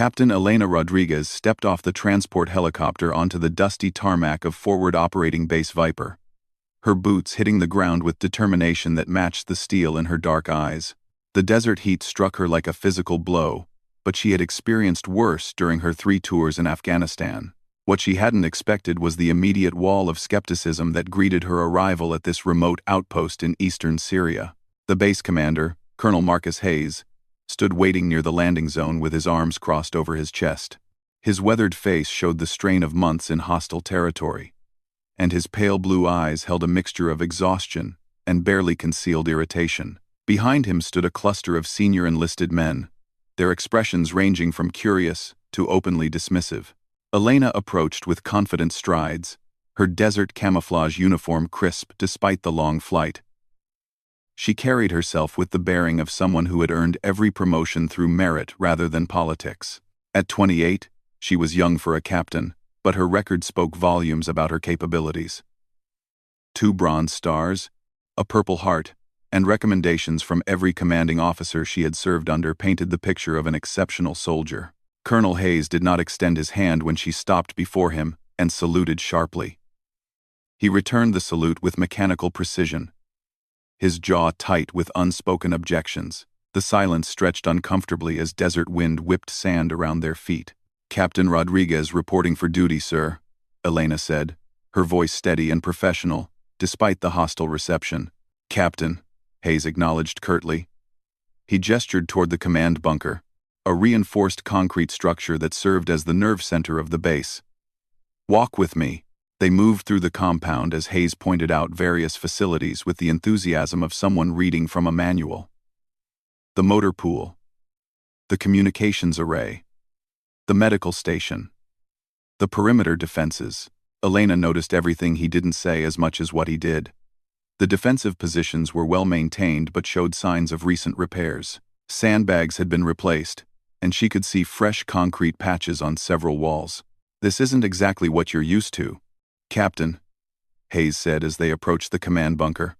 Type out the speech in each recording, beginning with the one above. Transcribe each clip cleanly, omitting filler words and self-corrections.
Captain Elena Rodriguez stepped off the transport helicopter onto the dusty tarmac of Forward Operating Base Viper, her boots hitting the ground with determination that matched the steel in her dark eyes. The desert heat struck her like a physical blow, but she had experienced worse during her 3 tours in Afghanistan. What she hadn't expected was the immediate wall of skepticism that greeted her arrival at this remote outpost in eastern Syria. The base commander, Colonel Marcus Hayes, stood waiting near the landing zone with his arms crossed over his chest. His weathered face showed the strain of months in hostile territory, and his pale blue eyes held a mixture of exhaustion and barely concealed irritation. Behind him stood a cluster of senior enlisted men, their expressions ranging from curious to openly dismissive. Elena approached with confident strides, her desert camouflage uniform crisp despite the long flight. She carried herself with the bearing of someone who had earned every promotion through merit rather than politics. At 28, she was young for a captain, but her record spoke volumes about her capabilities. 2 Bronze Stars, a Purple Heart, and recommendations from every commanding officer she had served under painted the picture of an exceptional soldier. Colonel Hayes did not extend his hand when she stopped before him and saluted sharply. He returned the salute with mechanical precision, his jaw tight with unspoken objections. The silence stretched uncomfortably as desert wind whipped sand around their feet. "Captain Rodriguez reporting for duty, sir," Elena said, her voice steady and professional, despite the hostile reception. "Captain," Hayes acknowledged curtly. He gestured toward the command bunker, a reinforced concrete structure that served as the nerve center of the base. "Walk with me." They moved through the compound as Hayes pointed out various facilities with the enthusiasm of someone reading from a manual. The motor pool, the communications array, the medical station, the perimeter defenses. Elena noticed everything he didn't say as much as what he did. The defensive positions were well maintained but showed signs of recent repairs. Sandbags had been replaced, and she could see fresh concrete patches on several walls. "This isn't exactly what you're used to, Captain," Hayes said as they approached the command bunker.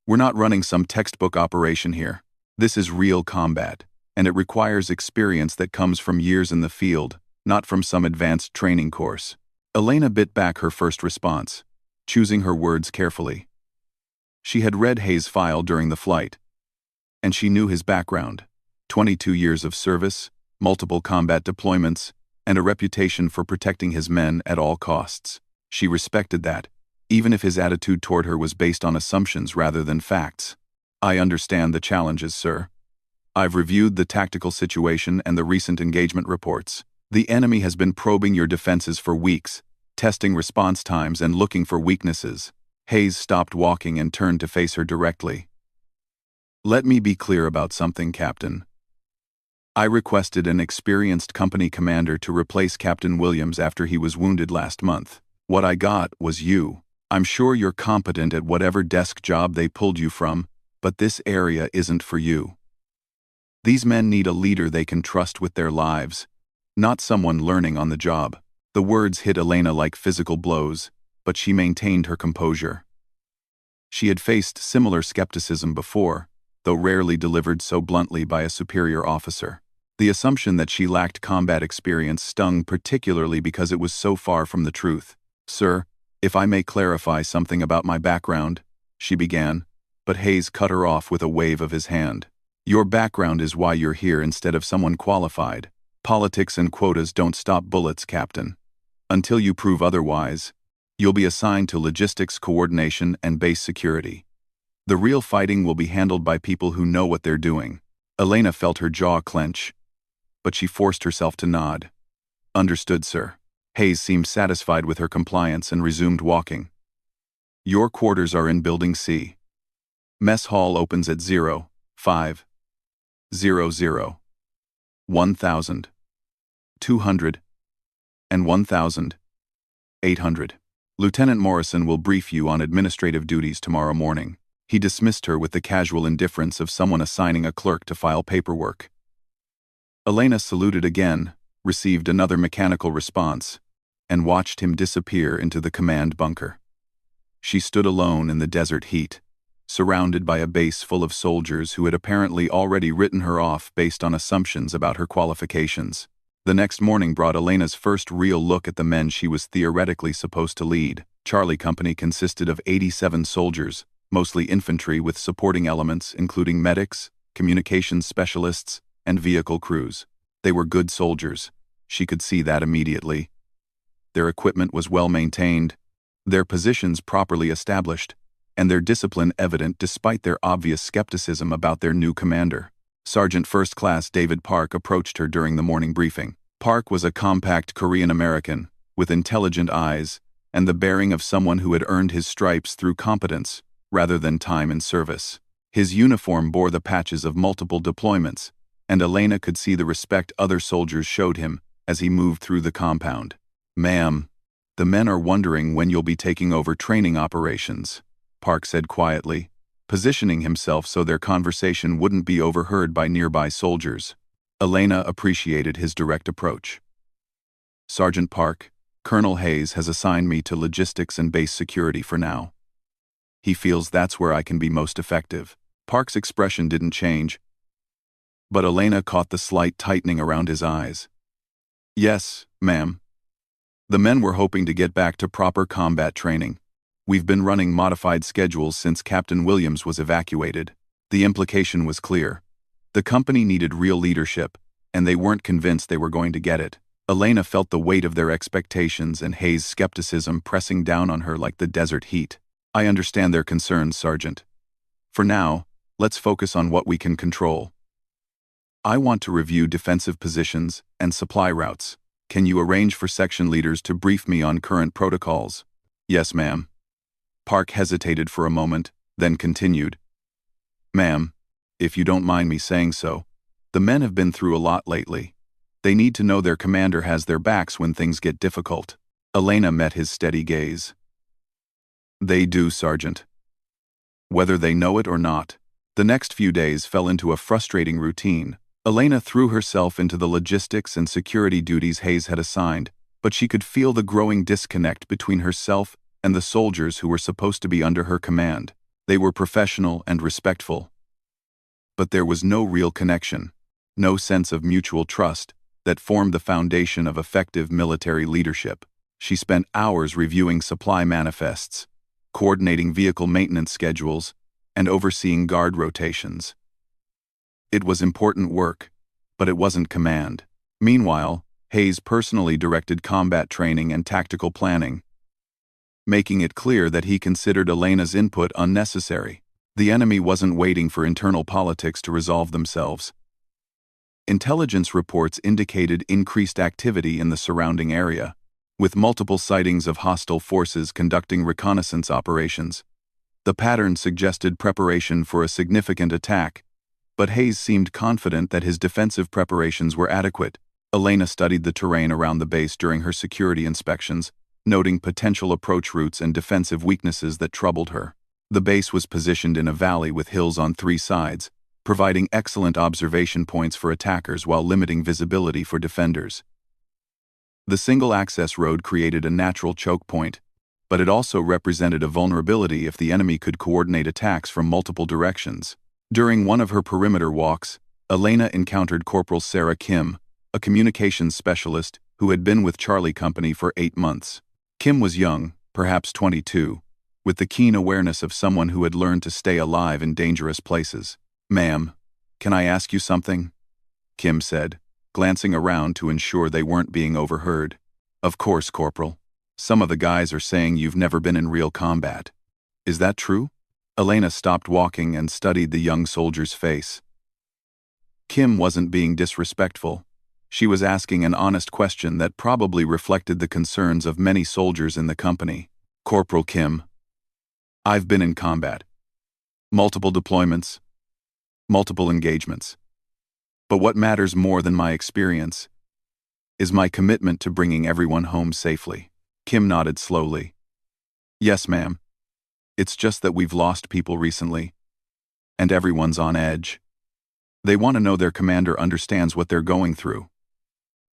"We're not running some textbook operation here. This is real combat, and it requires experience that comes from years in the field, not from some advanced training course." Elena bit back her first response, choosing her words carefully. She had read Hayes' file during the flight, and she knew his background: 22 years of service, multiple combat deployments, and a reputation for protecting his men at all costs. She respected that, even if his attitude toward her was based on assumptions rather than facts. "I understand the challenges, sir. I've reviewed the tactical situation and the recent engagement reports. The enemy has been probing your defenses for weeks, testing response times and looking for weaknesses." Hayes stopped walking and turned to face her directly. "Let me be clear about something, Captain. I requested an experienced company commander to replace Captain Williams after he was wounded last month. What I got was you. I'm sure you're competent at whatever desk job they pulled you from, but this area isn't for you. These men need a leader they can trust with their lives, not someone learning on the job." The words hit Elena like physical blows, but she maintained her composure. She had faced similar skepticism before, though rarely delivered so bluntly by a superior officer. The assumption that she lacked combat experience stung particularly because it was so far from the truth. "Sir, if I may clarify something about my background," she began, but Hayes cut her off with a wave of his hand. "Your background is why you're here instead of someone qualified. Politics and quotas don't stop bullets, Captain. Until you prove otherwise, you'll be assigned to logistics coordination and base security. The real fighting will be handled by people who know what they're doing." Elena felt her jaw clench, but she forced herself to nod. "Understood, sir." Hayes seemed satisfied with her compliance and resumed walking. "Your quarters are in Building C. Mess hall opens at 0500 1000 200 and 1800. Lieutenant Morrison will brief you on administrative duties tomorrow morning." He dismissed her with the casual indifference of someone assigning a clerk to file paperwork. Elena saluted again, received another mechanical response, and watched him disappear into the command bunker. She stood alone in the desert heat, surrounded by a base full of soldiers who had apparently already written her off based on assumptions about her qualifications. The next morning brought Elena's first real look at the men she was theoretically supposed to lead. Charlie Company consisted of 87 soldiers, mostly infantry with supporting elements including medics, communications specialists, and vehicle crews. They were good soldiers. She could see that immediately. Their equipment was well maintained, their positions properly established, and their discipline evident despite their obvious skepticism about their new commander. Sergeant First Class David Park approached her during the morning briefing. Park was a compact Korean American, with intelligent eyes, and the bearing of someone who had earned his stripes through competence, rather than time in service. His uniform bore the patches of multiple deployments, and Elena could see the respect other soldiers showed him as he moved through the compound. "Ma'am, the men are wondering when you'll be taking over training operations," Park said quietly, positioning himself so their conversation wouldn't be overheard by nearby soldiers. Elena appreciated his direct approach. "Sergeant Park, Colonel Hayes has assigned me to logistics and base security for now. He feels that's where I can be most effective." Park's expression didn't change, but Elena caught the slight tightening around his eyes. "Yes, ma'am. The men were hoping to get back to proper combat training. We've been running modified schedules since Captain Williams was evacuated." The implication was clear. The company needed real leadership, and they weren't convinced they were going to get it. Elena felt the weight of their expectations and Hayes' skepticism pressing down on her like the desert heat. "I understand their concerns, Sergeant. For now, let's focus on what we can control. I want to review defensive positions and supply routes. Can you arrange for section leaders to brief me on current protocols?" "Yes, ma'am." Park hesitated for a moment, then continued. "Ma'am, if you don't mind me saying so, the men have been through a lot lately. They need to know their commander has their backs when things get difficult." Elena met his steady gaze. "They do, Sergeant. Whether they know it or not." The next few days fell into a frustrating routine. Elena threw herself into the logistics and security duties Hayes had assigned, but she could feel the growing disconnect between herself and the soldiers who were supposed to be under her command. They were professional and respectful, but there was no real connection, no sense of mutual trust that formed the foundation of effective military leadership. She spent hours reviewing supply manifests, coordinating vehicle maintenance schedules, and overseeing guard rotations. It was important work, but it wasn't command. Meanwhile, Hayes personally directed combat training and tactical planning, making it clear that he considered Elena's input unnecessary. The enemy wasn't waiting for internal politics to resolve themselves. Intelligence reports indicated increased activity in the surrounding area, with multiple sightings of hostile forces conducting reconnaissance operations. The pattern suggested preparation for a significant attack, but Hayes seemed confident that his defensive preparations were adequate. Elena studied the terrain around the base during her security inspections, noting potential approach routes and defensive weaknesses that troubled her. The base was positioned in a valley with hills on 3 sides, providing excellent observation points for attackers while limiting visibility for defenders. The single access road created a natural choke point, but it also represented a vulnerability if the enemy could coordinate attacks from multiple directions. During one of her perimeter walks, Elena encountered Corporal Sarah Kim, a communications specialist who had been with Charlie Company for 8 months. Kim was young, perhaps 22, with the keen awareness of someone who had learned to stay alive in dangerous places. "Ma'am, can I ask you something?" Kim said, glancing around to ensure they weren't being overheard. "Of course, Corporal. Some of the guys are saying you've never been in real combat. Is that true?" Elena stopped walking and studied the young soldier's face. Kim wasn't being disrespectful. She was asking an honest question that probably reflected the concerns of many soldiers in the company. "Corporal Kim, I've been in combat. Multiple deployments, multiple engagements. But what matters more than my experience is my commitment to bringing everyone home safely." Kim nodded slowly. "Yes, ma'am. It's just that we've lost people recently, and everyone's on edge. They want to know their commander understands what they're going through."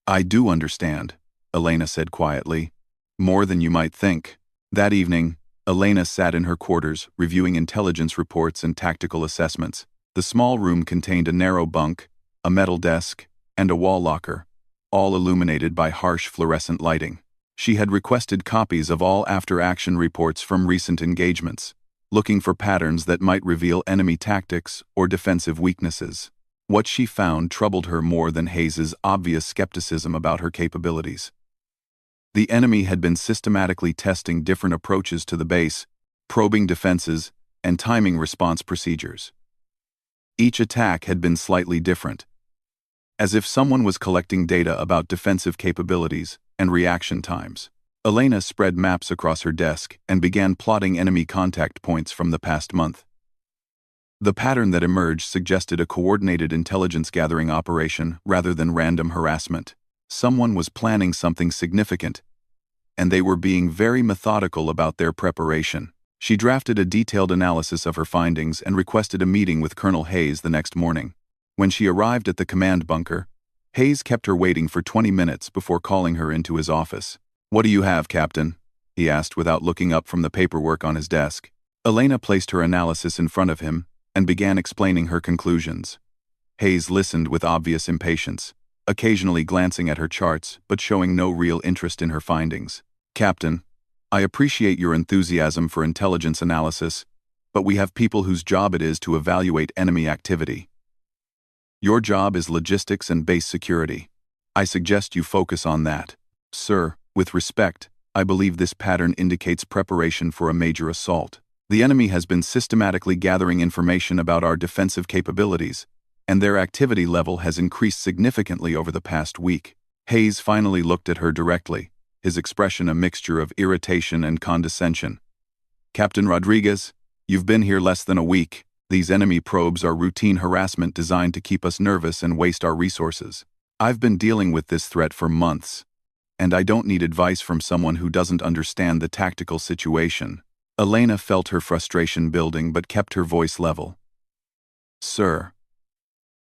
"I do understand," Elena said quietly. "More than you might think." That evening, Elena sat in her quarters, reviewing intelligence reports and tactical assessments. The small room contained a narrow bunk, a metal desk, and a wall locker. all illuminated by harsh fluorescent lighting. She had requested copies of all after-action reports from recent engagements, looking for patterns that might reveal enemy tactics or defensive weaknesses. What she found troubled her more than Hayes's obvious skepticism about her capabilities. The enemy had been systematically testing different approaches to the base, probing defenses, and timing response procedures. Each attack had been slightly different, as if someone was collecting data about defensive capabilities and reaction times. Elena spread maps across her desk and began plotting enemy contact points from the past month. The pattern that emerged suggested a coordinated intelligence-gathering operation rather than random harassment. Someone was planning something significant, and they were being very methodical about their preparation. She drafted a detailed analysis of her findings and requested a meeting with Colonel Hayes the next morning. When she arrived at the command bunker, Hayes kept her waiting for 20 minutes before calling her into his office. "What do you have, Captain?" he asked without looking up from the paperwork on his desk. Elena placed her analysis in front of him and began explaining her conclusions. Hayes listened with obvious impatience, occasionally glancing at her charts but showing no real interest in her findings. "Captain, I appreciate your enthusiasm for intelligence analysis, but we have people whose job it is to evaluate enemy activity. Your job is logistics and base security. I suggest you focus on that. Sir, with respect, I believe this pattern indicates preparation for a major assault. The enemy has been systematically gathering information about our defensive capabilities, and their activity level has increased significantly over the past week." Hayes finally looked at her directly, his expression a mixture of irritation and condescension. "Captain Rodriguez, you've been here less than a week. These enemy probes are routine harassment designed to keep us nervous and waste our resources. I've been dealing with this threat for months, and I don't need advice from someone who doesn't understand the tactical situation." Elena felt her frustration building but kept her voice level. "Sir,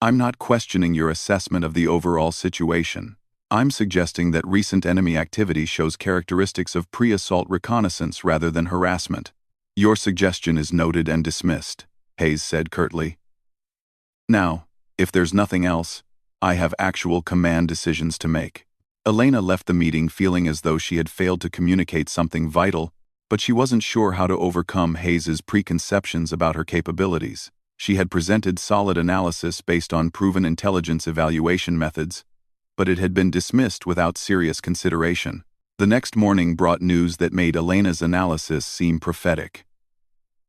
I'm not questioning your assessment of the overall situation. I'm suggesting that recent enemy activity shows characteristics of pre-assault reconnaissance rather than harassment. Your suggestion is noted and dismissed," Hayes said curtly. "Now, if there's nothing else, I have actual command decisions to make." Elena left the meeting feeling as though she had failed to communicate something vital, but she wasn't sure how to overcome Hayes's preconceptions about her capabilities. She had presented solid analysis based on proven intelligence evaluation methods, but it had been dismissed without serious consideration. The next morning brought news that made Elena's analysis seem prophetic.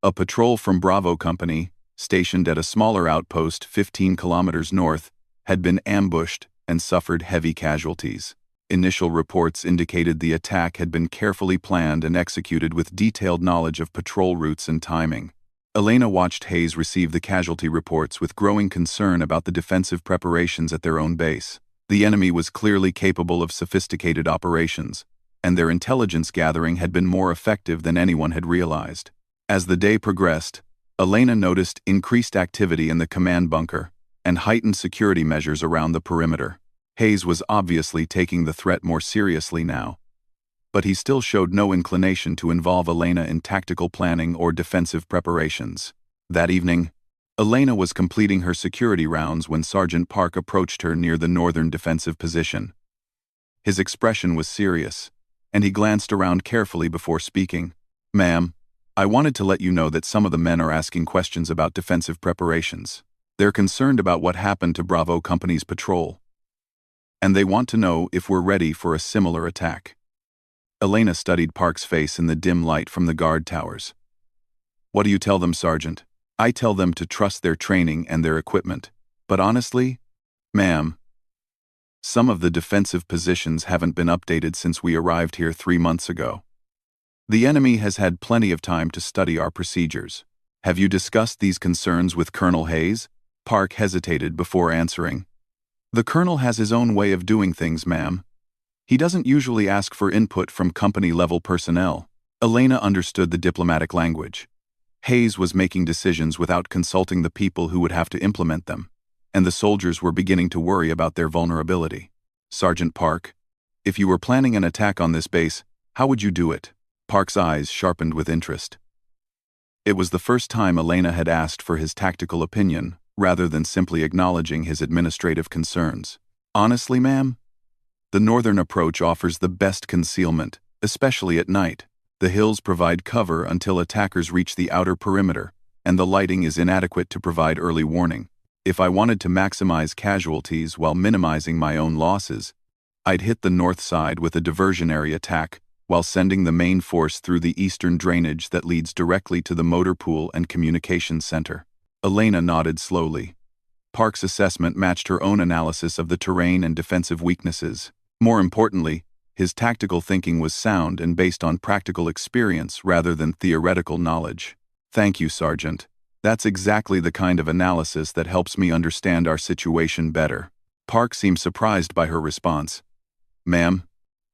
A patrol from Bravo Company, stationed at a smaller outpost 15 kilometers north, had been ambushed and suffered heavy casualties. Initial reports indicated the attack had been carefully planned and executed with detailed knowledge of patrol routes and timing. Elena watched Hayes receive the casualty reports with growing concern about the defensive preparations at their own base. The enemy was clearly capable of sophisticated operations, and their intelligence gathering had been more effective than anyone had realized. As the day progressed, Elena noticed increased activity in the command bunker and heightened security measures around the perimeter. Hayes was obviously taking the threat more seriously now, but he still showed no inclination to involve Elena in tactical planning or defensive preparations. That evening, Elena was completing her security rounds when Sergeant Park approached her near the northern defensive position. His expression was serious, and he glanced around carefully before speaking. "Ma'am, I wanted to let you know that some of the men are asking questions about defensive preparations. They're concerned about what happened to Bravo Company's patrol, and they want to know if we're ready for a similar attack." Elena studied Park's face in the dim light from the guard towers. "What do you tell them, Sergeant?" "I tell them to trust their training and their equipment. But honestly, ma'am, some of the defensive positions haven't been updated since we arrived here 3 months ago. The enemy has had plenty of time to study our procedures. Have you discussed these concerns with Colonel Hayes?" Park hesitated before answering. "The Colonel has his own way of doing things, ma'am. He doesn't usually ask for input from company-level personnel." Elena understood the diplomatic language. Hayes was making decisions without consulting the people who would have to implement them, and the soldiers were beginning to worry about their vulnerability. "Sergeant Park, if you were planning an attack on this base, how would you do it?" Park's eyes sharpened with interest. It was the first time Elena had asked for his tactical opinion, rather than simply acknowledging his administrative concerns. "Honestly, ma'am, The northern approach offers the best concealment, especially at night. The hills provide cover until attackers reach the outer perimeter, and the lighting is inadequate to provide early warning. If I wanted to maximize casualties while minimizing my own losses, I'd hit the north side with a diversionary attack, while sending the main force through the eastern drainage that leads directly to the motor pool and communications center. Elena nodded slowly. Park's assessment matched her own analysis of the terrain and defensive weaknesses. More importantly, his tactical thinking was sound and based on practical experience rather than theoretical knowledge. Thank you, Sergeant. That's exactly the kind of analysis that helps me understand our situation better. Park seemed surprised by her response. Ma'am,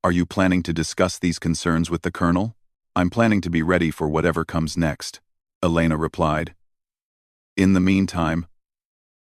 are you planning to discuss these concerns with the Colonel? I'm planning to be ready for whatever comes next, Elena replied. In the meantime,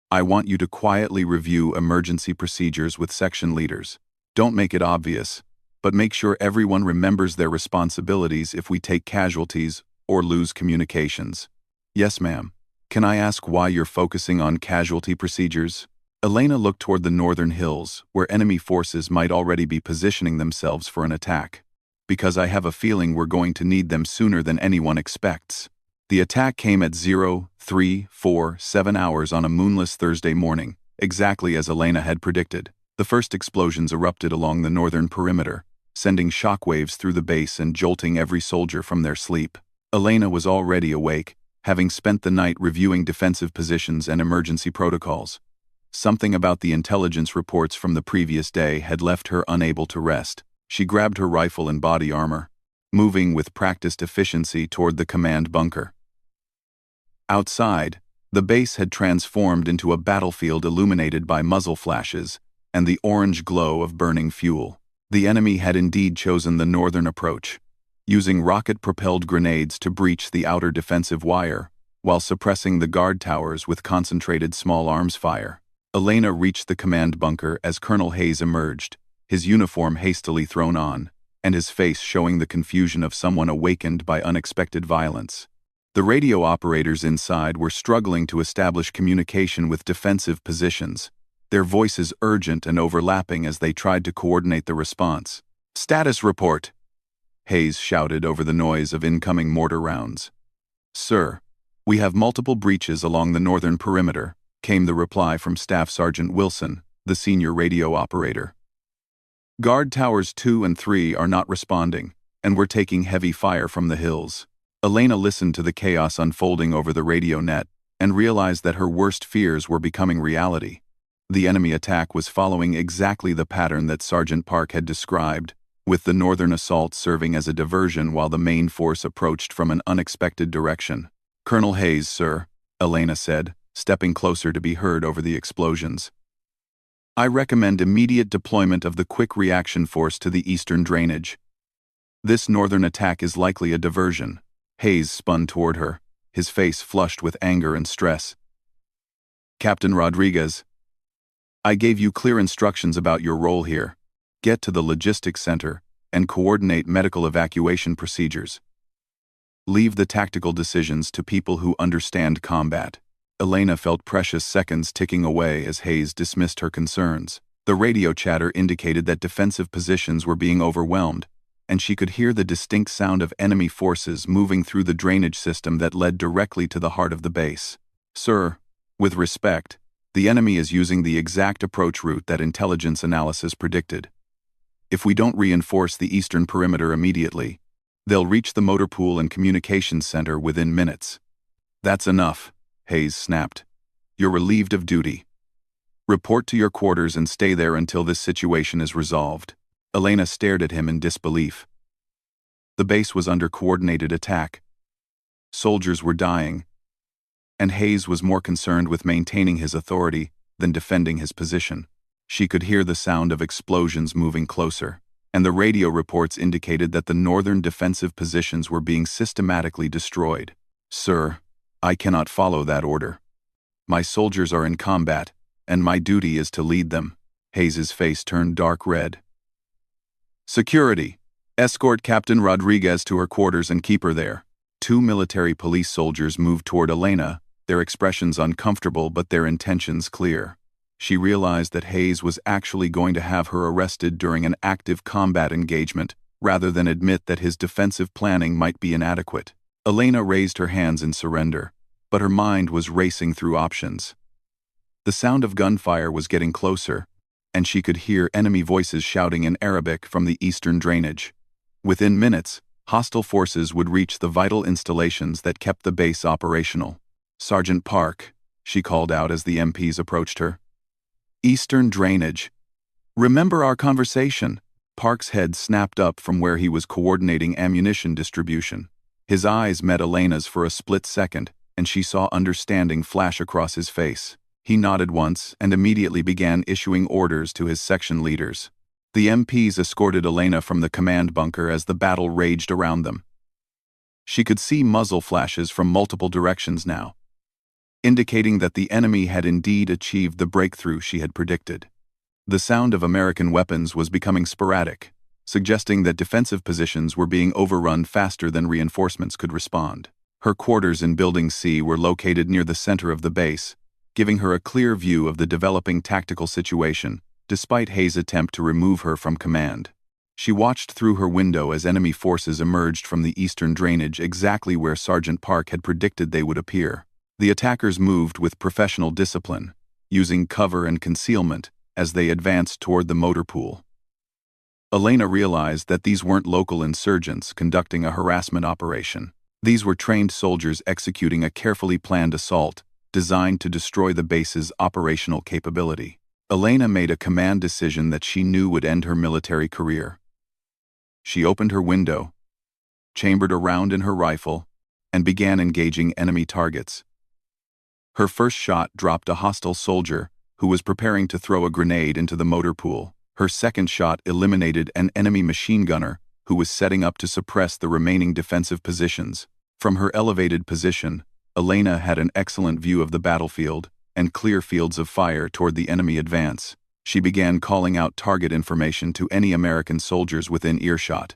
I want you to quietly review emergency procedures with section leaders. Don't make it obvious, but make sure everyone remembers their responsibilities if we take casualties or lose communications. Yes, ma'am. Can I ask why you're focusing on casualty procedures? Elena looked toward the northern hills, where enemy forces might already be positioning themselves for an attack. Because I have a feeling we're going to need them sooner than anyone expects. The attack came at 03:47 hours on a moonless Thursday morning, exactly as Elena had predicted. The first explosions erupted along the northern perimeter, sending shockwaves through the base and jolting every soldier from their sleep. Elena was already awake, having spent the night reviewing defensive positions and emergency protocols. Something about the intelligence reports from the previous day had left her unable to rest. She grabbed her rifle and body armor, moving with practiced efficiency toward the command bunker. Outside, the base had transformed into a battlefield illuminated by muzzle flashes and the orange glow of burning fuel. The enemy had indeed chosen the northern approach, using rocket-propelled grenades to breach the outer defensive wire, while suppressing the guard towers with concentrated small arms fire. Elena reached the command bunker as Colonel Hayes emerged, his uniform hastily thrown on, and his face showing the confusion of someone awakened by unexpected violence. The radio operators inside were struggling to establish communication with defensive positions, their voices urgent and overlapping as they tried to coordinate the response. "Status report," Hayes shouted over the noise of incoming mortar rounds. "Sir, we have multiple breaches along the northern perimeter," came the reply from Staff Sergeant Wilson, the senior radio operator. "Guard towers 2 and 3 are not responding, and we're taking heavy fire from the hills." Elena listened to the chaos unfolding over the radio net and realized that her worst fears were becoming reality. The enemy attack was following exactly the pattern that Sergeant Park had described, with the northern assault serving as a diversion while the main force approached from an unexpected direction. "Colonel Hayes, sir," Elena said, stepping closer to be heard over the explosions. "I recommend immediate deployment of the quick reaction force to the eastern drainage. This northern attack is likely a diversion." Hayes spun toward her, his face flushed with anger and stress. "Captain Rodriguez, I gave you clear instructions about your role here. Get to the logistics center and coordinate medical evacuation procedures. Leave the tactical decisions to people who understand combat." Elena felt precious seconds ticking away as Hayes dismissed her concerns. The radio chatter indicated that defensive positions were being overwhelmed, and she could hear the distinct sound of enemy forces moving through the drainage system that led directly to the heart of the base. "Sir, with respect, the enemy is using the exact approach route that intelligence analysis predicted. If we don't reinforce the eastern perimeter immediately, they'll reach the motor pool and communications center within minutes." "That's enough," Hayes snapped. "You're relieved of duty. Report to your quarters and stay there until this situation is resolved." Elena stared at him in disbelief. The base was under coordinated attack. Soldiers were dying, and Hayes was more concerned with maintaining his authority than defending his position. She could hear the sound of explosions moving closer, and the radio reports indicated that the northern defensive positions were being systematically destroyed. "Sir, I cannot follow that order. My soldiers are in combat, and my duty is to lead them." Hayes's face turned dark red. "Security, escort Captain Rodriguez to her quarters and keep her there." Two military police soldiers moved toward Elena, their expressions uncomfortable but their intentions clear. She realized that Hayes was actually going to have her arrested during an active combat engagement, rather than admit that his defensive planning might be inadequate. Elena raised her hands in surrender, but her mind was racing through options. The sound of gunfire was getting closer, and she could hear enemy voices shouting in Arabic from the eastern drainage. Within minutes, hostile forces would reach the vital installations that kept the base operational. "Sergeant Park," she called out as the MPs approached her. "Eastern drainage. Remember our conversation?" Park's head snapped up from where he was coordinating ammunition distribution. His eyes met Elena's for a split second, and she saw understanding flash across his face. He nodded once and immediately began issuing orders to his section leaders. The MPs escorted Elena from the command bunker as the battle raged around them. She could see muzzle flashes from multiple directions now, indicating that the enemy had indeed achieved the breakthrough she had predicted. The sound of American weapons was becoming sporadic, suggesting that defensive positions were being overrun faster than reinforcements could respond. Her quarters in Building C were located near the center of the base, giving her a clear view of the developing tactical situation, despite Hayes' attempt to remove her from command. She watched through her window as enemy forces emerged from the eastern drainage exactly where Sergeant Park had predicted they would appear. The attackers moved with professional discipline, using cover and concealment as they advanced toward the motor pool. Elena realized that these weren't local insurgents conducting a harassment operation. These were trained soldiers executing a carefully planned assault designed to destroy the base's operational capability. Elena made a command decision that she knew would end her military career. She opened her window, chambered a round in her rifle, and began engaging enemy targets. Her first shot dropped a hostile soldier who was preparing to throw a grenade into the motor pool. Her second shot eliminated an enemy machine gunner who was setting up to suppress the remaining defensive positions. From her elevated position, Elena had an excellent view of the battlefield and clear fields of fire toward the enemy advance. She began calling out target information to any American soldiers within earshot,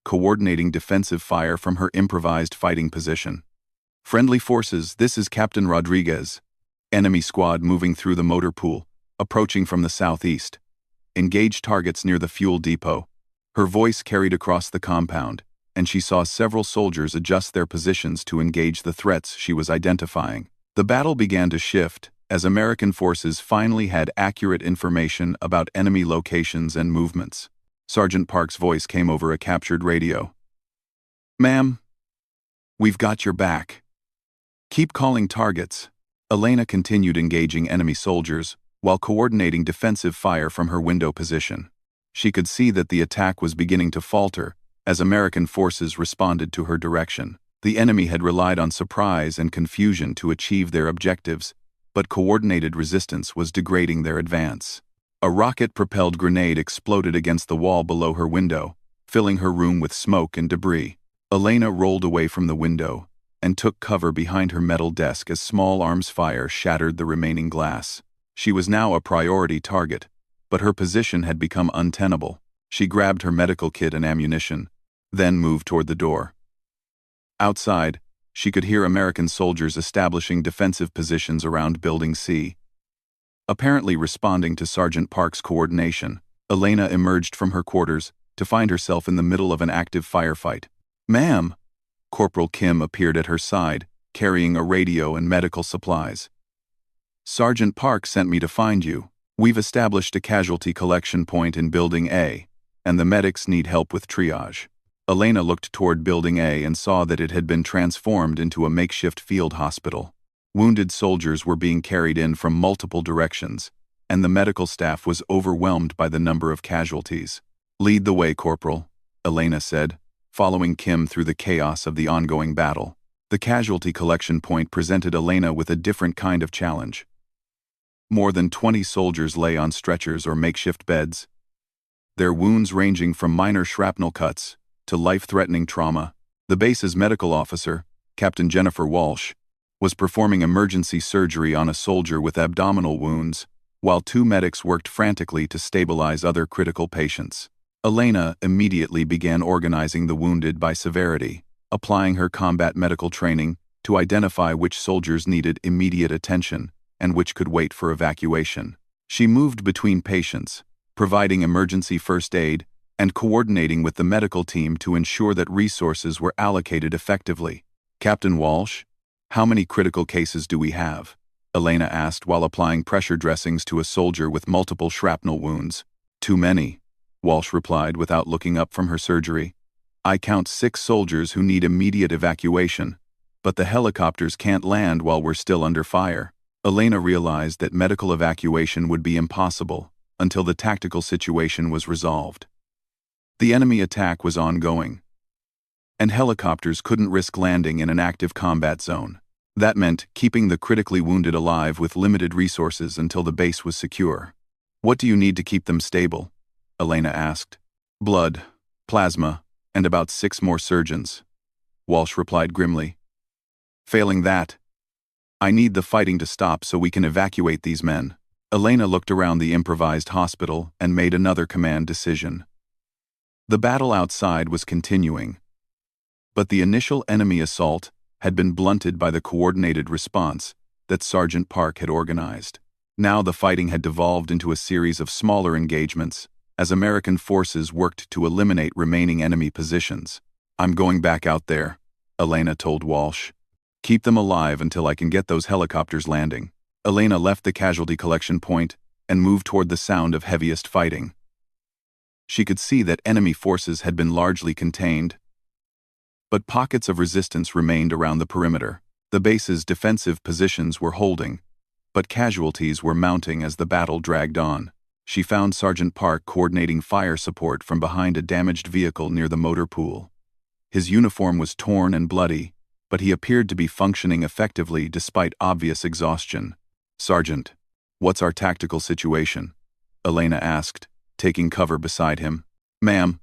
coordinating defensive fire from her improvised fighting position. "Friendly forces, this is Captain Rodriguez. Enemy squad moving through the motor pool, approaching from the southeast. Engage targets near the fuel depot." Her voice carried across the compound, and she saw several soldiers adjust their positions to engage the threats she was identifying. The battle began to shift as American forces finally had accurate information about enemy locations and movements. Sergeant Park's voice came over a captured radio. "Ma'am, we've got your back. Keep calling targets." Elena continued engaging enemy soldiers while coordinating defensive fire from her window position. She could see that the attack was beginning to falter as American forces responded to her direction. The enemy had relied on surprise and confusion to achieve their objectives, but coordinated resistance was degrading their advance. A rocket-propelled grenade exploded against the wall below her window, filling her room with smoke and debris. Elena rolled away from the window and took cover behind her metal desk as small arms fire shattered the remaining glass. She was now a priority target, but her position had become untenable. She grabbed her medical kit and ammunition, then moved toward the door. Outside, she could hear American soldiers establishing defensive positions around Building C. Apparently responding to Sergeant Park's coordination, Elena emerged from her quarters to find herself in the middle of an active firefight. "Ma'am!" Corporal Kim appeared at her side, carrying a radio and medical supplies. "Sergeant Park sent me to find you. We've established a casualty collection point in Building A, and the medics need help with triage." Elena looked toward Building A and saw that it had been transformed into a makeshift field hospital. Wounded soldiers were being carried in from multiple directions, and the medical staff was overwhelmed by the number of casualties. "Lead the way, Corporal," Elena said, following Kim through the chaos of the ongoing battle. The casualty collection point presented Elena with a different kind of challenge. More than 20 soldiers lay on stretchers or makeshift beds, their wounds ranging from minor shrapnel cuts to life-threatening trauma. The base's medical officer, Captain Jennifer Walsh, was performing emergency surgery on a soldier with abdominal wounds, while two medics worked frantically to stabilize other critical patients. Elena immediately began organizing the wounded by severity, applying her combat medical training to identify which soldiers needed immediate attention and which could wait for evacuation. She moved between patients, providing emergency first aid and coordinating with the medical team to ensure that resources were allocated effectively. "Captain Walsh, how many critical cases do we have?" Elena asked while applying pressure dressings to a soldier with multiple shrapnel wounds. "Too many," Walsh replied without looking up from her surgery. "I count 6 soldiers who need immediate evacuation, but the helicopters can't land while we're still under fire." Elena realized that medical evacuation would be impossible until the tactical situation was resolved. The enemy attack was ongoing, and helicopters couldn't risk landing in an active combat zone. That meant keeping the critically wounded alive with limited resources until the base was secure. "What do you need to keep them stable?" Elena asked. "Blood, plasma, and about 6 more surgeons," Walsh replied grimly. "Failing that, I need the fighting to stop so we can evacuate these men." Elena looked around the improvised hospital and made another command decision. The battle outside was continuing, but the initial enemy assault had been blunted by the coordinated response that Sergeant Park had organized. Now the fighting had devolved into a series of smaller engagements as American forces worked to eliminate remaining enemy positions. "I'm going back out there," Elena told Walsh. "Keep them alive until I can get those helicopters landing." Elena left the casualty collection point and moved toward the sound of heaviest fighting. She could see that enemy forces had been largely contained, but pockets of resistance remained around the perimeter. The base's defensive positions were holding, but casualties were mounting as the battle dragged on. She found Sergeant Park coordinating fire support from behind a damaged vehicle near the motor pool. His uniform was torn and bloody, but he appeared to be functioning effectively despite obvious exhaustion. "Sergeant, what's our tactical situation?" Elena asked, taking cover beside him. "Ma'am,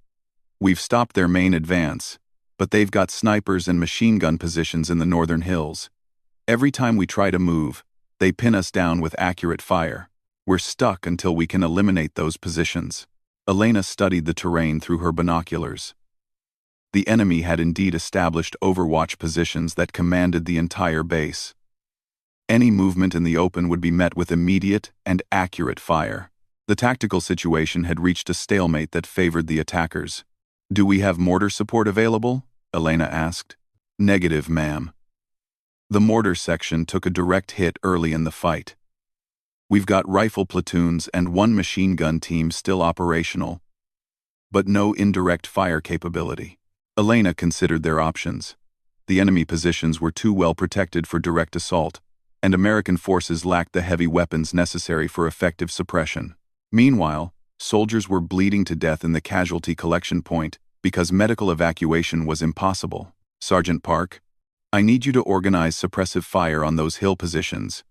we've stopped their main advance, but they've got snipers and machine gun positions in the northern hills. Every time we try to move, they pin us down with accurate fire. We're stuck until we can eliminate those positions." Elena studied the terrain through her binoculars. The enemy had indeed established overwatch positions that commanded the entire base. Any movement in the open would be met with immediate and accurate fire. The tactical situation had reached a stalemate that favored the attackers. "Do we have mortar support available?" Elena asked. "Negative, ma'am. The mortar section took a direct hit early in the fight. We've got rifle platoons and 1 machine gun team still operational, but no indirect fire capability." Elena considered their options. The enemy positions were too well protected for direct assault, and American forces lacked the heavy weapons necessary for effective suppression. Meanwhile, soldiers were bleeding to death in the casualty collection point because medical evacuation was impossible. "Sergeant Park, I need you to organize suppressive fire on those hill positions.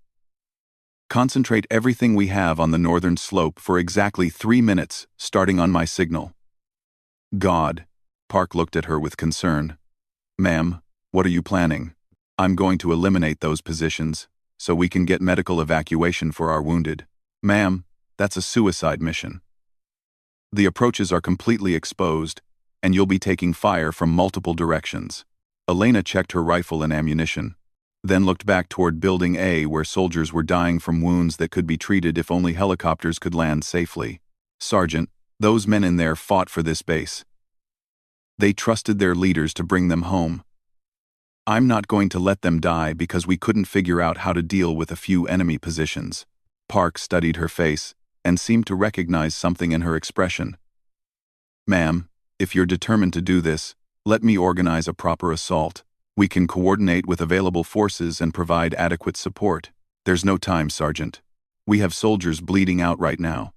Concentrate everything we have on the northern slope for exactly 3 minutes, starting on my signal." "God." Park looked at her with concern. "Ma'am, what are you planning?" "I'm going to eliminate those positions, so we can get medical evacuation for our wounded." "Ma'am, that's a suicide mission. The approaches are completely exposed, and you'll be taking fire from multiple directions." Elena checked her rifle and ammunition, then looked back toward Building A where soldiers were dying from wounds that could be treated if only helicopters could land safely. "Sergeant, those men in there fought for this base. They trusted their leaders to bring them home. I'm not going to let them die because we couldn't figure out how to deal with a few enemy positions." Park studied her face and seemed to recognize something in her expression. "Ma'am, if you're determined to do this, let me organize a proper assault. We can coordinate with available forces and provide adequate support." "There's no time, Sergeant. We have soldiers bleeding out right now."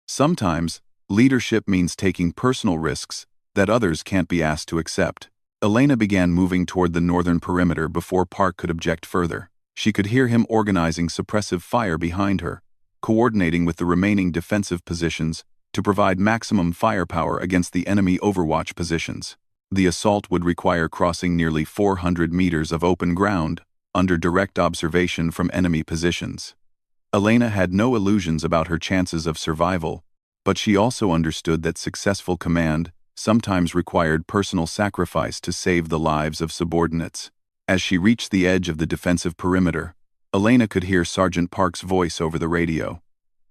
Sometimes, leadership means taking personal risks that others can't be asked to accept. Elena began moving toward the northern perimeter before Park could object further. She could hear him organizing suppressive fire behind her, coordinating with the remaining defensive positions to provide maximum firepower against the enemy overwatch positions. The assault would require crossing nearly 400 meters of open ground under direct observation from enemy positions. Elena had no illusions about her chances of survival, but she also understood that successful command sometimes required personal sacrifice to save the lives of subordinates. As she reached the edge of the defensive perimeter, Elena could hear Sergeant Park's voice over the radio.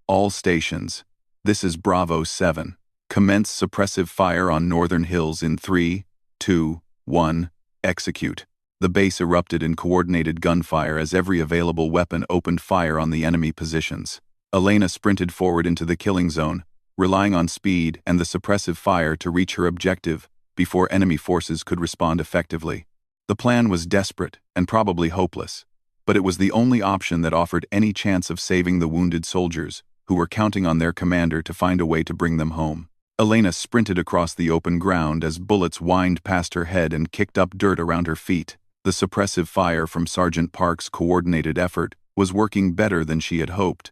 All stations. This is Bravo 7. Commence suppressive fire on northern hills in 3, 2, 1. Execute. The base erupted in coordinated gunfire as every available weapon opened fire on the enemy positions. Elena sprinted forward into the killing zone, relying on speed and the suppressive fire to reach her objective before enemy forces could respond effectively. The plan was desperate and probably hopeless, but it was the only option that offered any chance of saving the wounded soldiers who were counting on their commander to find a way to bring them home. Elena sprinted across the open ground as bullets whined past her head and kicked up dirt around her feet. The suppressive fire from Sergeant Park's coordinated effort was working better than she had hoped,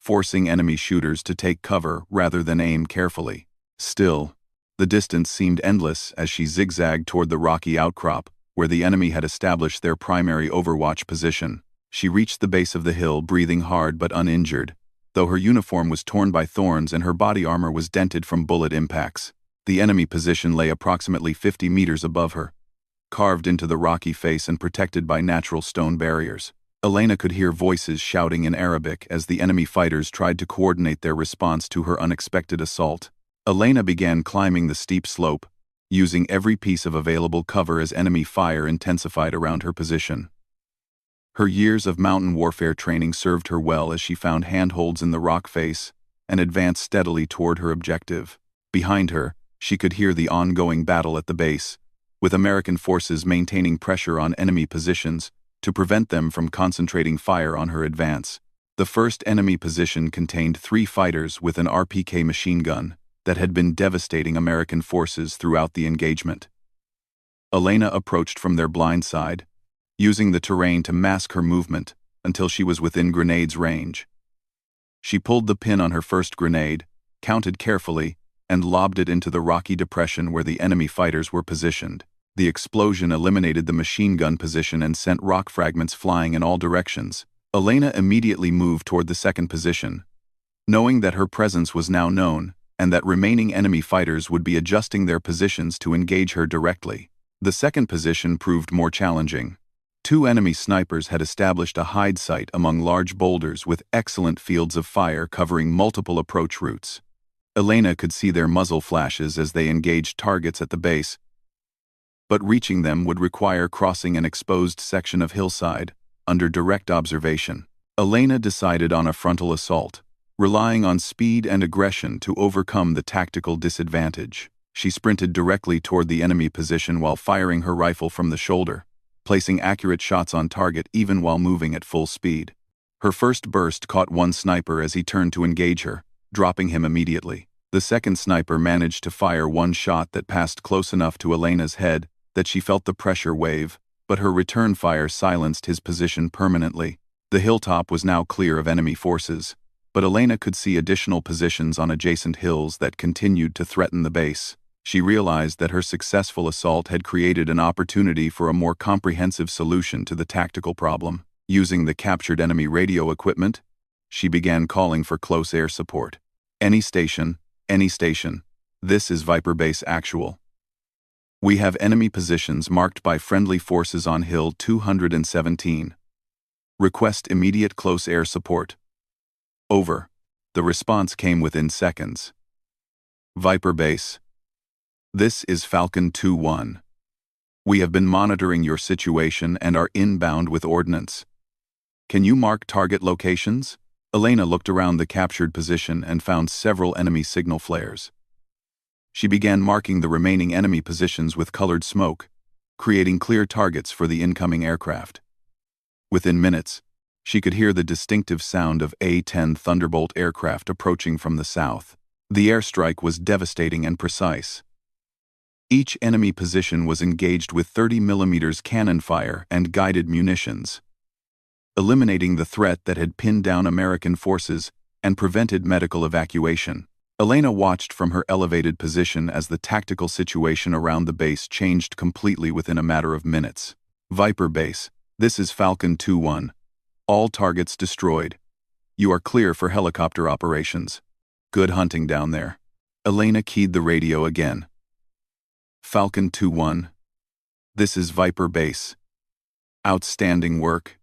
forcing enemy shooters to take cover rather than aim carefully. Still, the distance seemed endless as she zigzagged toward the rocky outcrop, where the enemy had established their primary overwatch position. She reached the base of the hill, breathing hard but uninjured, though her uniform was torn by thorns and her body armor was dented from bullet impacts. The enemy position lay approximately 50 meters above her, carved into the rocky face and protected by natural stone barriers. Elena could hear voices shouting in Arabic as the enemy fighters tried to coordinate their response to her unexpected assault. Elena began climbing the steep slope, using every piece of available cover as enemy fire intensified around her position. Her years of mountain warfare training served her well as she found handholds in the rock face and advanced steadily toward her objective. Behind her, she could hear the ongoing battle at the base, with American forces maintaining pressure on enemy positions to prevent them from concentrating fire on her advance. The first enemy position contained 3 fighters with an RPK machine gun that had been devastating American forces throughout the engagement. Elena approached from their blind side, using the terrain to mask her movement until she was within grenade's range. She pulled the pin on her first grenade, counted carefully, and lobbed it into the rocky depression where the enemy fighters were positioned. The explosion eliminated the machine gun position and sent rock fragments flying in all directions. Elena immediately moved toward the second position, knowing that her presence was now known and that remaining enemy fighters would be adjusting their positions to engage her directly. The second position proved more challenging. 2 enemy snipers had established a hide site among large boulders with excellent fields of fire covering multiple approach routes. Elena could see their muzzle flashes as they engaged targets at the base, but reaching them would require crossing an exposed section of hillside under direct observation. Elena decided on a frontal assault, relying on speed and aggression to overcome the tactical disadvantage. She sprinted directly toward the enemy position while firing her rifle from the shoulder, placing accurate shots on target even while moving at full speed. Her first burst caught one sniper as he turned to engage her, dropping him immediately. The second sniper managed to fire one shot that passed close enough to Elena's head that she felt the pressure wave, but her return fire silenced his position permanently. The hilltop was now clear of enemy forces, but Elena could see additional positions on adjacent hills that continued to threaten the base. She realized that her successful assault had created an opportunity for a more comprehensive solution to the tactical problem. Using the captured enemy radio equipment, she began calling for close air support. Any station, this is Viper Base Actual. We have enemy positions marked by friendly forces on Hill 217. Request immediate close air support. Over. The response came within seconds. Viper Base. This is Falcon 2-1. We have been monitoring your situation and are inbound with ordnance. Can you mark target locations? Elena looked around the captured position and found several enemy signal flares. She began marking the remaining enemy positions with colored smoke, creating clear targets for the incoming aircraft. Within minutes, she could hear the distinctive sound of A-10 Thunderbolt aircraft approaching from the south. The airstrike was devastating and precise. Each enemy position was engaged with 30mm cannon fire and guided munitions, eliminating the threat that had pinned down American forces and prevented medical evacuation. Elena watched from her elevated position as the tactical situation around the base changed completely within a matter of minutes. Viper Base, this is Falcon 2-1. All targets destroyed. You are clear for helicopter operations. Good hunting down there. Elena keyed the radio again. Falcon 2-1. This is Viper Base. Outstanding work.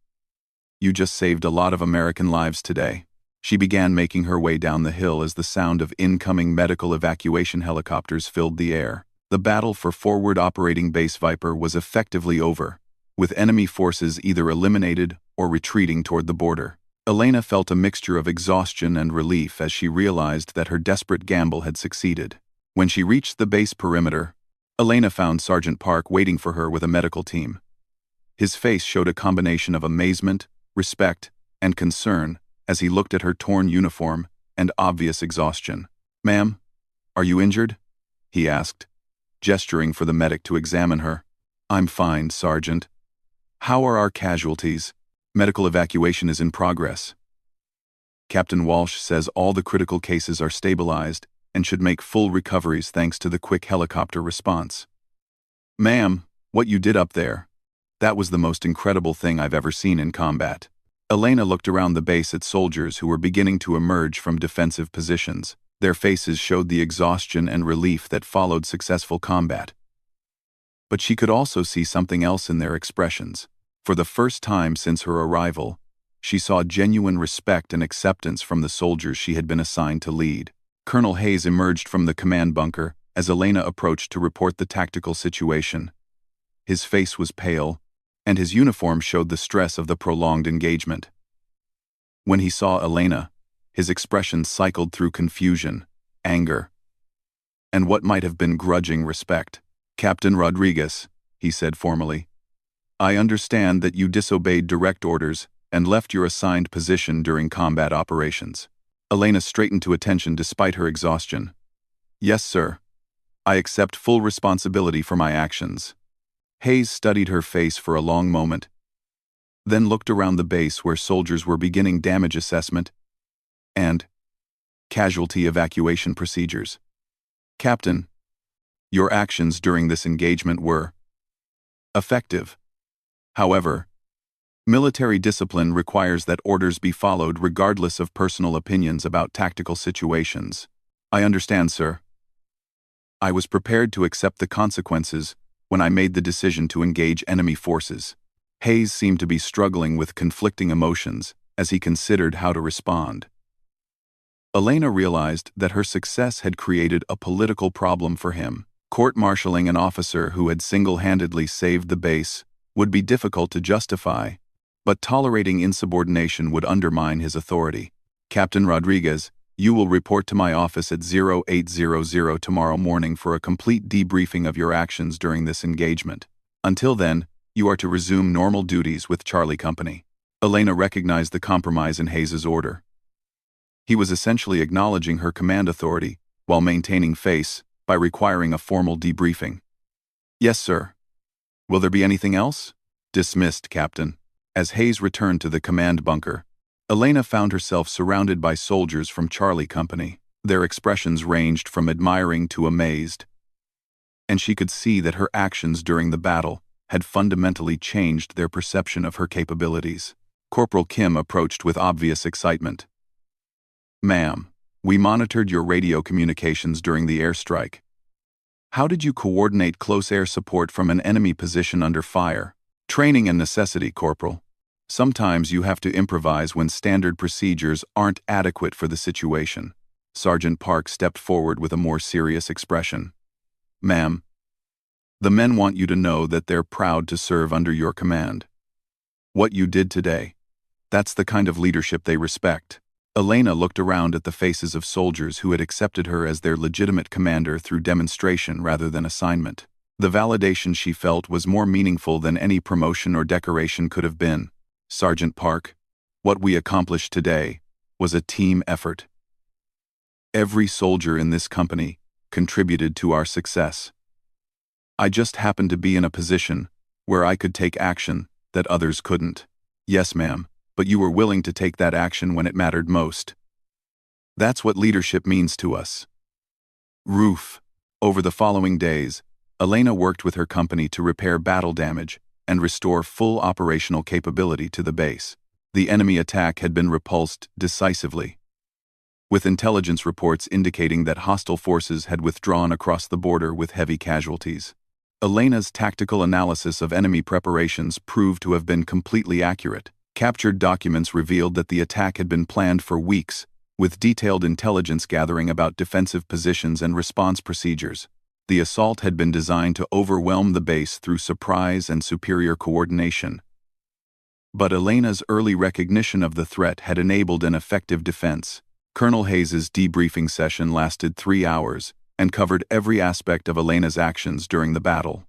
You just saved a lot of American lives today. She began making her way down the hill as the sound of incoming medical evacuation helicopters filled the air. The battle for Forward Operating Base Viper was effectively over, with enemy forces either eliminated or retreating toward the border. Elena felt a mixture of exhaustion and relief as she realized that her desperate gamble had succeeded. When she reached the base perimeter, Elena found Sergeant Park waiting for her with a medical team. His face showed a combination of amazement, respect, and concern as he looked at her torn uniform and obvious exhaustion. "Ma'am, are you injured?" he asked, gesturing for the medic to examine her. "I'm fine, Sergeant. How are our casualties?" "Medical evacuation is in progress. Captain Walsh says all the critical cases are stabilized and should make full recoveries thanks to the quick helicopter response." "Ma'am, what you did up there, that was the most incredible thing I've ever seen in combat." Elena looked around the base at soldiers who were beginning to emerge from defensive positions. Their faces showed the exhaustion and relief that followed successful combat. But she could also see something else in their expressions. For the first time since her arrival, she saw genuine respect and acceptance from the soldiers she had been assigned to lead. Colonel Hayes emerged from the command bunker as Elena approached to report the tactical situation. His face was pale, and his uniform showed the stress of the prolonged engagement. When he saw Elena, his expression cycled through confusion, anger, and what might have been grudging respect. "Captain Rodriguez," he said formally, "I understand that you disobeyed direct orders and left your assigned position during combat operations." Elena straightened to attention despite her exhaustion. "Yes, sir. I accept full responsibility for my actions." Hayes studied her face for a long moment, then looked around the base where soldiers were beginning damage assessment and casualty evacuation procedures. "Captain, your actions during this engagement were effective. However, military discipline requires that orders be followed regardless of personal opinions about tactical situations." "I understand, sir. I was prepared to accept the consequences when I made the decision to engage enemy forces." Hayes seemed to be struggling with conflicting emotions as he considered how to respond. Elena realized that her success had created a political problem for him. Court-martialing an officer who had single-handedly saved the base would be difficult to justify, but tolerating insubordination would undermine his authority. "Captain Rodriguez, you will report to my office at 0800 tomorrow morning for a complete debriefing of your actions during this engagement. Until then, you are to resume normal duties with Charlie Company." Elena recognized the compromise in Hayes's order. He was essentially acknowledging her command authority while maintaining face by requiring a formal debriefing. "Yes, sir. Will there be anything else?" "Dismissed, Captain." As Hayes returned to the command bunker, Elena found herself surrounded by soldiers from Charlie Company. Their expressions ranged from admiring to amazed, and she could see that her actions during the battle had fundamentally changed their perception of her capabilities. Corporal Kim approached with obvious excitement. "Ma'am, we monitored your radio communications during the airstrike. How did you coordinate close air support from an enemy position under fire?" "Training and necessity, Corporal. Sometimes you have to improvise when standard procedures aren't adequate for the situation." Sergeant Park stepped forward with a more serious expression. "Ma'am, the men want you to know that they're proud to serve under your command. What you did today, that's the kind of leadership they respect." Elena looked around at the faces of soldiers who had accepted her as their legitimate commander through demonstration rather than assignment. The validation she felt was more meaningful than any promotion or decoration could have been. "Sergeant Park, what we accomplished today was a team effort. Every soldier in this company contributed to our success. I just happened to be in a position where I could take action that others couldn't." "Yes, ma'am, but you were willing to take that action when it mattered most. That's what leadership means to us." Roof. Over the following days, Elena worked with her company to repair battle damage and restore full operational capability to the base. The enemy attack had been repulsed decisively, with intelligence reports indicating that hostile forces had withdrawn across the border with heavy casualties. Elena's tactical analysis of enemy preparations proved to have been completely accurate. Captured documents revealed that the attack had been planned for weeks, with detailed intelligence gathering about defensive positions and response procedures. The assault had been designed to overwhelm the base through surprise and superior coordination. But Elena's early recognition of the threat had enabled an effective defense. Colonel Hayes's debriefing session lasted 3 hours and covered every aspect of Elena's actions during the battle.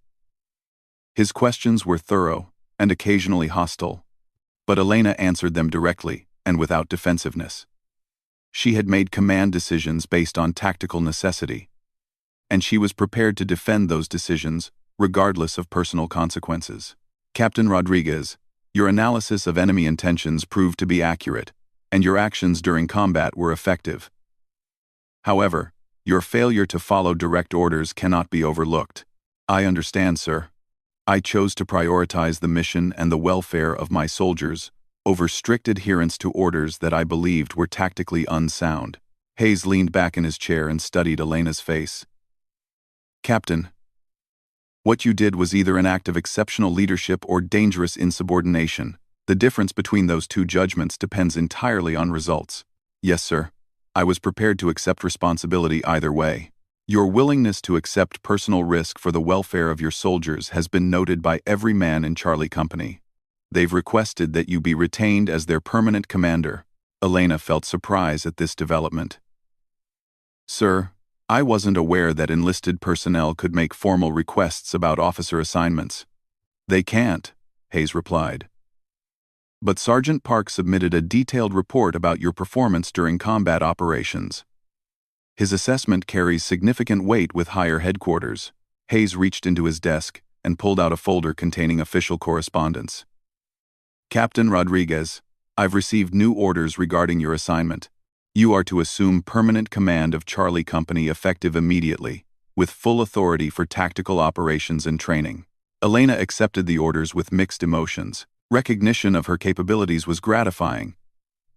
His questions were thorough and occasionally hostile, but Elena answered them directly and without defensiveness. She had made command decisions based on tactical necessity, and she was prepared to defend those decisions regardless of personal consequences. Captain Rodriguez, your analysis of enemy intentions proved to be accurate, and your actions during combat were effective. However, your failure to follow direct orders cannot be overlooked. I understand, sir. I chose to prioritize the mission and the welfare of my soldiers over strict adherence to orders that I believed were tactically unsound. Hayes leaned back in his chair and studied Elena's face. Captain, what you did was either an act of exceptional leadership or dangerous insubordination. The difference between those two judgments depends entirely on results. Yes, sir. I was prepared to accept responsibility either way. Your willingness to accept personal risk for the welfare of your soldiers has been noted by every man in Charlie Company. They've requested that you be retained as their permanent commander. Elena felt surprise at this development. Sir, I wasn't aware that enlisted personnel could make formal requests about officer assignments. They can't, Hayes replied. But Sergeant Park submitted a detailed report about your performance during combat operations. His assessment carries significant weight with higher headquarters. Hayes reached into his desk and pulled out a folder containing official correspondence. Captain Rodriguez, I've received new orders regarding your assignment. You are to assume permanent command of Charlie Company effective immediately, with full authority for tactical operations and training. Elena accepted the orders with mixed emotions. Recognition of her capabilities was gratifying,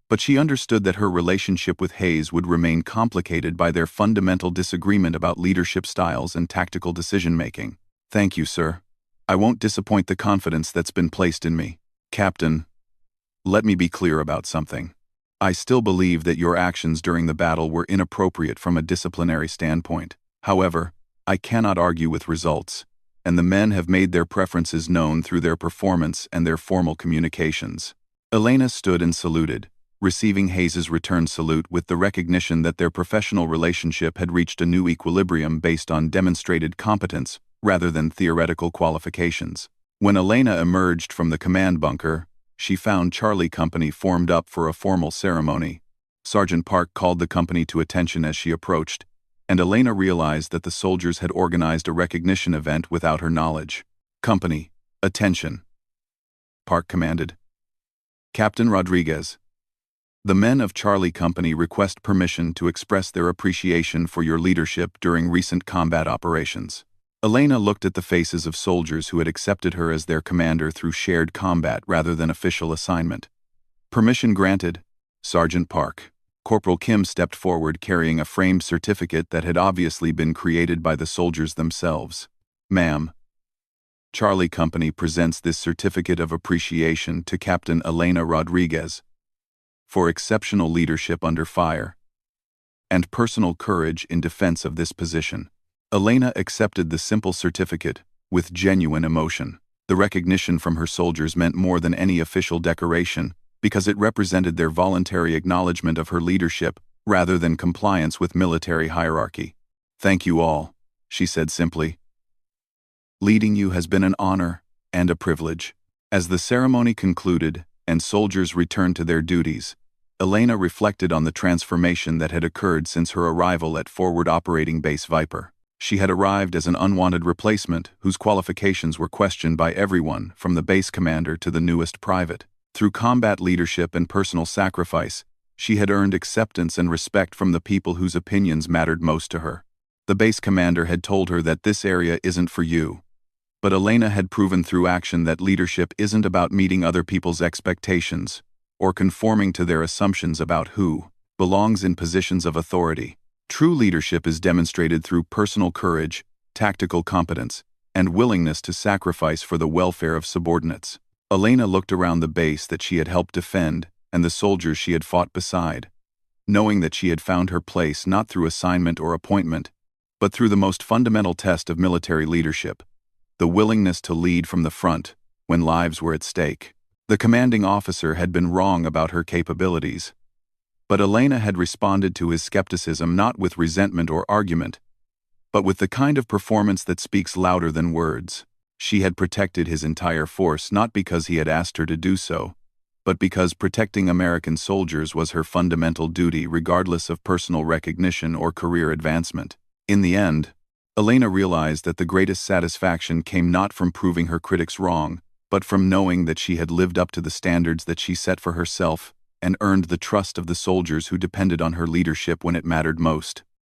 but she understood that her relationship with Hayes would remain complicated by their fundamental disagreement about leadership styles and tactical decision-making. Thank you, sir. I won't disappoint the confidence that's been placed in me. Captain, let me be clear about something. I still believe that your actions during the battle were inappropriate from a disciplinary standpoint. However, I cannot argue with results, and the men have made their preferences known through their performance and their formal communications. Elena stood and saluted, receiving Hayes's return salute with the recognition that their professional relationship had reached a new equilibrium based on demonstrated competence rather than theoretical qualifications. When Elena emerged from the command bunker, she found Charlie Company formed up for a formal ceremony. Sergeant Park called the company to attention as she approached, and Elena realized that the soldiers had organized a recognition event without her knowledge. Company, attention, Park commanded. Captain Rodriguez, the men of Charlie Company request permission to express their appreciation for your leadership during recent combat operations. Elena looked at the faces of soldiers who had accepted her as their commander through shared combat rather than official assignment. Permission granted, Sergeant Park. Corporal Kim stepped forward carrying a framed certificate that had obviously been created by the soldiers themselves. Ma'am, Charlie Company presents this certificate of appreciation to Captain Elena Rodriguez for exceptional leadership under fire and personal courage in defense of this position. Elena accepted the simple certificate with genuine emotion. The recognition from her soldiers meant more than any official decoration because it represented their voluntary acknowledgement of her leadership rather than compliance with military hierarchy. Thank you all, she said simply. Leading you has been an honor and a privilege. As the ceremony concluded and soldiers returned to their duties, Elena reflected on the transformation that had occurred since her arrival at Forward Operating Base Viper. She had arrived as an unwanted replacement whose qualifications were questioned by everyone from the base commander to the newest private. Through combat leadership and personal sacrifice, she had earned acceptance and respect from the people whose opinions mattered most to her. The base commander had told her that this area isn't for you, but Elena had proven through action that leadership isn't about meeting other people's expectations or conforming to their assumptions about who belongs in positions of authority. True leadership is demonstrated through personal courage, tactical competence, and willingness to sacrifice for the welfare of subordinates. Elena looked around the base that she had helped defend and the soldiers she had fought beside, knowing that she had found her place not through assignment or appointment, but through the most fundamental test of military leadership, the willingness to lead from the front when lives were at stake. The commanding officer had been wrong about her capabilities, but Elena had responded to his skepticism not with resentment or argument, but with the kind of performance that speaks louder than words. She had protected his entire force not because he had asked her to do so, but because protecting American soldiers was her fundamental duty regardless of personal recognition or career advancement. In the end, Elena realized that the greatest satisfaction came not from proving her critics wrong, but from knowing that she had lived up to the standards that she set for herself and earned the trust of the soldiers who depended on her leadership when it mattered most.